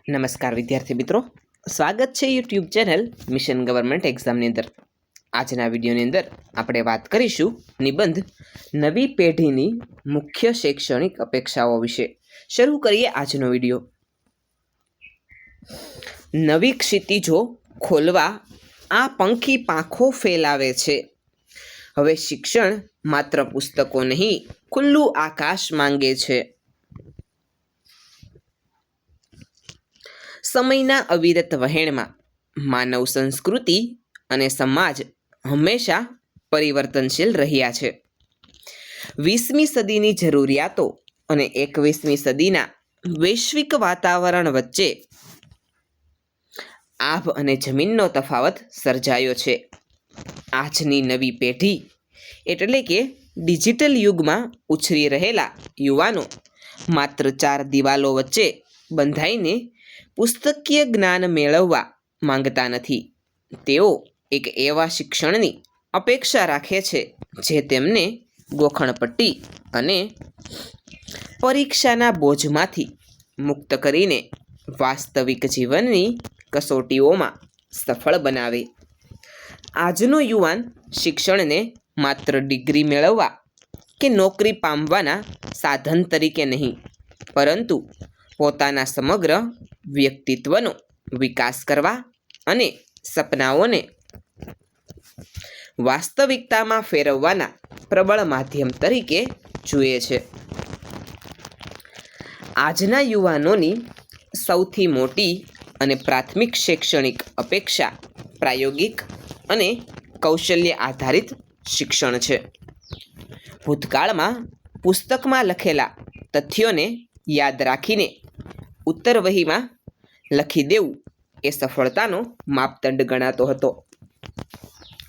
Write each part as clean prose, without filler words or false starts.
નમસ્કાર વિદ્યાર્થી મિત્રો, સ્વાગત છે યુટ્યુબ ચેનલ મિશન ગવર્મેન્ટ એક્ઝામની અંદર। આજના વિડીયોની અંદર આપણે વાત કરીશું નિબંધ નવી પેઢીની મુખ્ય શૈક્ષણિક અપેક્ષાઓ વિશે। શરૂ કરીએ આજનો વિડીયો। નવી ક્ષિતિજો ખોલવા આ પંખી પાંખો ફેલાવે છે। હવે શિક્ષણ માત્ર પુસ્તકો નહીં, ખુલ્લું આકાશ માંગે છે। સમયના અવિરત વહેણમાં માનવ સંસ્કૃતિ અને સમાજ હંમેશા પરિવર્તનશીલ રહ્યા છે। 20મી સદીની જરૂરિયાતો અને 21મી સદીના વૈશ્વિક વાતાવરણ વચ્ચે આભ અને જમીનનો તફાવત સર્જાયો છે। આજની નવી પેઢી એટલે કે ડિજિટલ યુગમાં ઉછરી રહેલા યુવાનો માત્ર 4 દિવાલો વચ્ચે બંધાઈને પુસ્તકીય જ્ઞાન મેળવવા માંગતા નથી। તેઓ એક એવા શિક્ષણની અપેક્ષા રાખે છે જે તેમને ગોખણપટ્ટી અને પરીક્ષાના બોજમાંથી મુક્ત કરીને વાસ્તવિક જીવનની કસોટીઓમાં સફળ બનાવે। આજનો યુવાન શિક્ષણને માત્ર ડિગ્રી મેળવવા કે નોકરી પામવાના સાધન તરીકે નહીં, પરંતુ પોતાના સમગ્ર વ્યક્તિત્વનો વિકાસ કરવા અને સપનાઓને વાસ્તવિકતામાં ફેરવવાના પ્રબળ માધ્યમ તરીકે જુએ છે। આજના યુવાનોની સૌથી મોટી અને પ્રાથમિક શૈક્ષણિક અપેક્ષા પ્રાયોગિક અને કૌશલ્ય આધારિત શિક્ષણ છે। ભૂતકાળમાં પુસ્તકમાં લખેલા તથ્યોને યાદ રાખીને ઉત્તરવહીમાં લખી દેવું એ સફળતાનો માપદંડ ગણાતો હતો,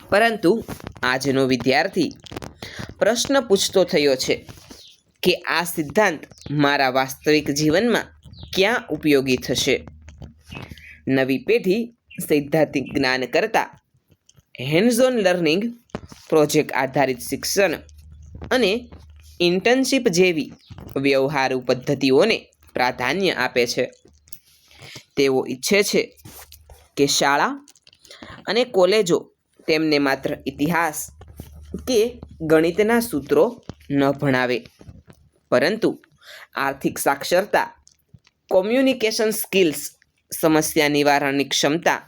પરંતુ આજનો વિદ્યાર્થી પ્રશ્ન પૂછતો થયો છે કે આ સિદ્ધાંત મારા વાસ્તવિક જીવનમાં ક્યાં ઉપયોગી થશે? નવી પેઢી સૈદ્ધાંતિક જ્ઞાન કરતાં હેન્ડ્સ ઓન લર્નિંગ, પ્રોજેક્ટ આધારિત શિક્ષણ અને ઇન્ટર્નશીપ જેવી વ્યવહારુ પદ્ધતિઓને પ્રાધાન્ય આપે છે। તેઓ ઈચ્છે છે કે શાળા અને કોલેજો તેમને માત્ર ઇતિહાસ કે ગણિતના સૂત્રો ન ભણાવે, પરંતુ આર્થિક સાક્ષરતા, કોમ્યુનિકેશન સ્કિલ્સ, સમસ્યા નિવારણની ક્ષમતા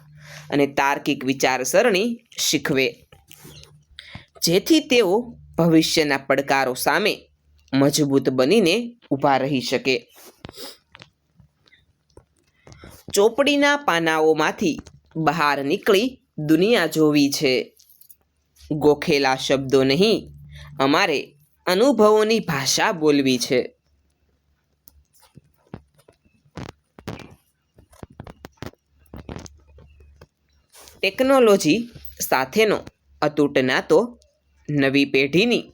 અને તાર્કિક વિચારસરણી શીખવે, જેથી તેઓ ભવિષ્યના પડકારો સામે મજબૂત બનીને ઊભા રહી શકે। ચોપડીના પાનાઓમાંથી બહાર નીકળી દુનિયા જોવી છે। ગોખેલા શબ્દો નહીં, અમારે અનુભવોની ભાષા બોલવી છે। ટેકનોલોજી સાથેનો અતૂટ નાતો નવી પેઢીની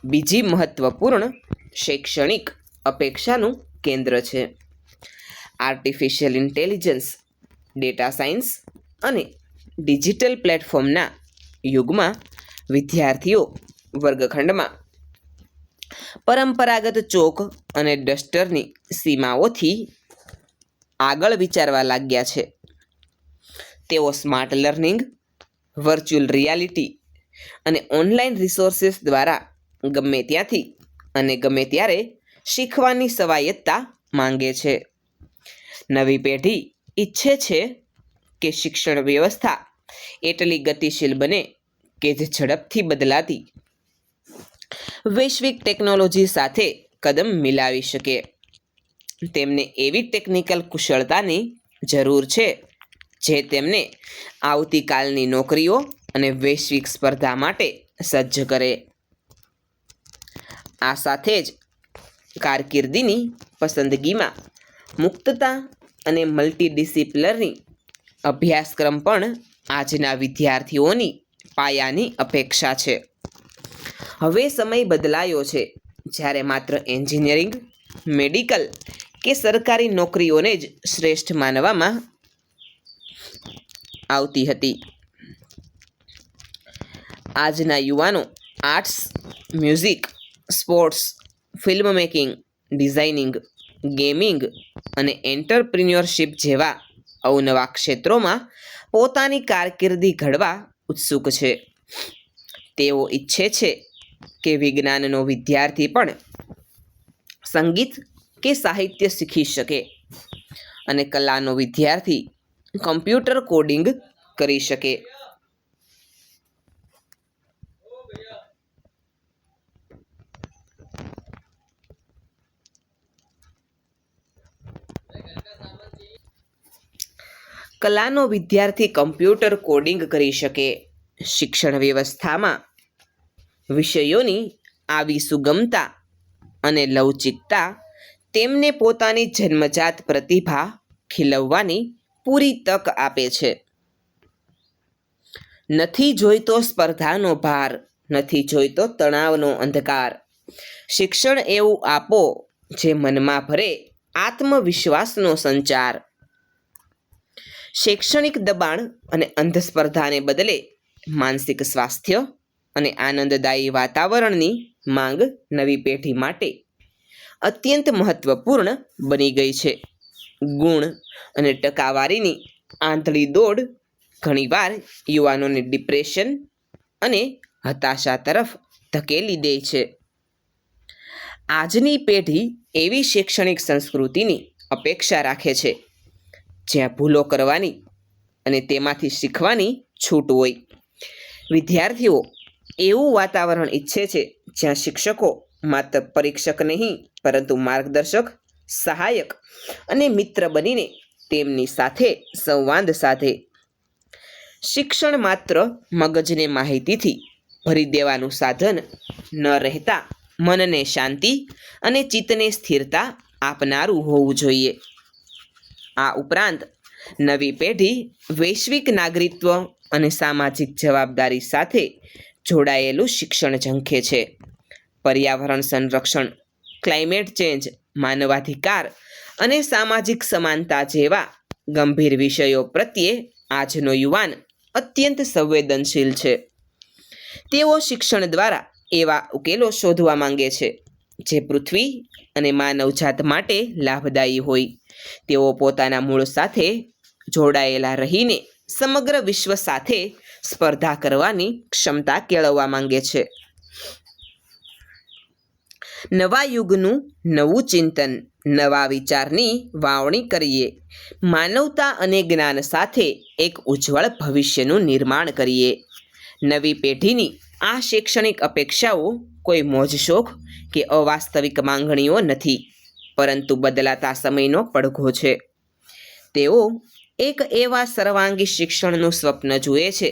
બીજી મહત્વપૂર્ણ શૈક્ષણિક અપેક્ષાનું કેન્દ્ર છે। આર્ટિફિશિયલ ઇન્ટેલિજન્સ, ડેટા સાયન્સ અને ડિજિટલ પ્લેટફોર્મના યુગમાં વિદ્યાર્થીઓ વર્ગખંડમાં પરંપરાગત ચોક અને ડસ્ટરની સીમાઓથી આગળ વિચારવા લાગ્યા છે। તેઓ સ્માર્ટ લર્નિંગ, વર્ચ્યુઅલ રિયાલિટી અને ઓનલાઈન રિસોર્સિસ દ્વારા ગમે ત્યાંથી અને ગમે ત્યારે શીખવાની સ્વાયત્તતા માંગે છે। નવી પેઢી ઈચ્છે છે કે શિક્ષણ વ્યવસ્થા એટલી ગતિશીલ બને કે જે ઝડપથી બદલાતી વૈશ્વિક ટેકનોલોજી સાથે કદમ મિલાવી શકે। તેમને એવી ટેકનિકલ કુશળતાની જરૂર છે જે તેમને આવતીકાલની નોકરીઓ અને વૈશ્વિક સ્પર્ધા માટે સજ્જ કરે। આ સાથે જ કારકિર્દીની પસંદગીમાં મુક્તતા અને મલ્ટીડિસિપ્લિનરી અભ્યાસક્રમ પણ આજના વિદ્યાર્થીઓની પાયાની અપેક્ષા છે। હવે સમય બદલાયો છે જ્યારે માત્ર એન્જિનિયરિંગ, મેડિકલ કે સરકારી નોકરીઓને જ શ્રેષ્ઠ માનવામાં આવતી હતી। આજના યુવાનો arts, music, sports, film making, designing, gaming અને એન્ટરપ્રિન્યોરશિપ જેવા અવનવા ક્ષેત્રોમાં પોતાની કારકિર્દી ઘડવા ઉત્સુક છે. તેઓ ઈચ્છે છે કે વિજ્ઞાનનો વિદ્યાર્થી પણ સંગીત કે સાહિત્ય શીખી શકે અને કલાનો વિદ્યાર્થી કમ્પ્યુટર કોડિંગ કરી શકે. કલાનો વિદ્યાર્થી કમ્પ્યુટર કોડિંગ કરી શકે. શિક્ષણ વ્યવસ્થામાં વિષયોની આવી સુગમતા અને લવચિકતા તેમને પોતાની જન્મજાત પ્રતિભા ખીલવવાની પૂરી તક આપે છે. નથી જોઈતો સ્પર્ધાનો ભાર, નથી જોઈતો તણાવનો અંધકાર. શિક્ષણ એવું આપો જે મનમાં ભરે આત્મવિશ્વાસનો સંચાર. શૈક્ષણિક દબાણ અને અંધસ્પર્ધાને બદલે માનસિક સ્વાસ્થ્ય અને આનંદદાયી વાતાવરણની માંગ નવી પેઢી માટે અત્યંત મહત્વપૂર્ણ બની ગઈ છે. ગુણ અને ટકાવારીની આંધળી દોડ ઘણીવાર યુવાનોને ડિપ્રેશન અને હતાશા તરફ ધકેલી દે છે. આજની પેઢી એવી શૈક્ષણિક સંસ્કૃતિની અપેક્ષા રાખે છે જ્યાં ભૂલો કરવાની અને તેમાંથી શીખવાની છૂટ હોય. વિદ્યાર્થીઓ એવું વાતાવરણ ઈચ્છે છે જ્યાં શિક્ષકો માત્ર પરીક્ષક નહીં પરંતુ માર્ગદર્શક, સહાયક અને મિત્ર બનીને તેમની સાથે સંવાદ સાધે. શિક્ષણ માત્ર મગજને માહિતીથી ભરી દેવાનું સાધન ન રહેતા મનને શાંતિ અને ચિત્તને સ્થિરતા આપનારું હોવું જોઈએ. આ ઉપરાંત નવી પેઢી વૈશ્વિક નાગરિકત્વ અને સામાજિક જવાબદારી સાથે જોડાયેલું શિક્ષણ ઝંખે છે. પર્યાવરણ સંરક્ષણ, ક્લાઇમેટ ચેન્જ, માનવાધિકાર અને સામાજિક સમાનતા જેવા ગંભીર વિષયો પ્રત્યે આજનો યુવાન અત્યંત સંવેદનશીલ છે. તેઓ શિક્ષણ દ્વારા એવા ઉકેલો શોધવા માંગે છે જે પૃથ્વી અને માનવજાત માટે લાભદાયી હોય. તેઓ પોતાના મૂળ સાથે જોડાયેલા રહીને સમગ્ર વિશ્વ સાથે સ્પર્ધા કરવાની ક્ષમતા કેળવવા માંગે છે. નવા યુગનું નવું ચિંતન, નવા વિચારની વાવણી કરીએ. માનવતા અને જ્ઞાન સાથે એક ઉજ્જવળ ભવિષ્યનું નિર્માણ કરીએ. નવી પેઢીની આ શૈક્ષણિક અપેક્ષાઓ કોઈ મોજશોખ કે અવાસ્તવિક માંગણીઓ નથી, પરંતુ બદલાતા સમયનો પડઘો છે. તેઓ એક એવા સર્વાંગી શિક્ષણનું સ્વપ્ન જુએ છે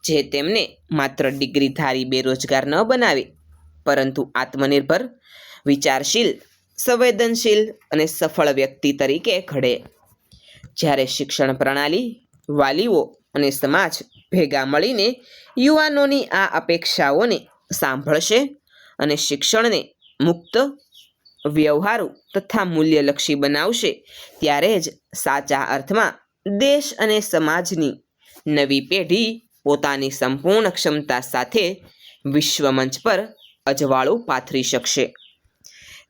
જે તેમને માત્ર ડિગ્રીધારી બેરોજગાર ન બનાવે, પરંતુ આત્મનિર્ભર, વિચારશીલ, સંવેદનશીલ અને સફળ વ્યક્તિ તરીકે ઘડે. જ્યારે શિક્ષણ પ્રણાલી, વાલીઓ અને સમાજ ભેગા મળીને યુવાનોની આ અપેક્ષાઓને સાંભળશે અને શિક્ષણને મુક્ત, વ્યવહારુ તથા મૂલ્યલક્ષી બનાવશે, ત્યારે જ સાચા અર્થમાં દેશ અને સમાજની નવી પેઢી પોતાની સંપૂર્ણ ક્ષમતા સાથે વિશ્વ મંચ પર અજવાળું પાથરી શકશે.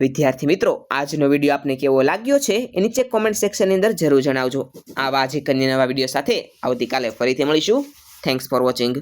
વિદ્યાર્થી મિત્રો, આજનો વિડીયો આપને કેવો લાગ્યો છે એ નીચે કોમેન્ટ સેક્શનની અંદર જરૂર જણાવજો. આવા જ એક અન્ય નવા વિડીયો સાથે આવતીકાલે ફરીથી મળીશું. Thanks for watching.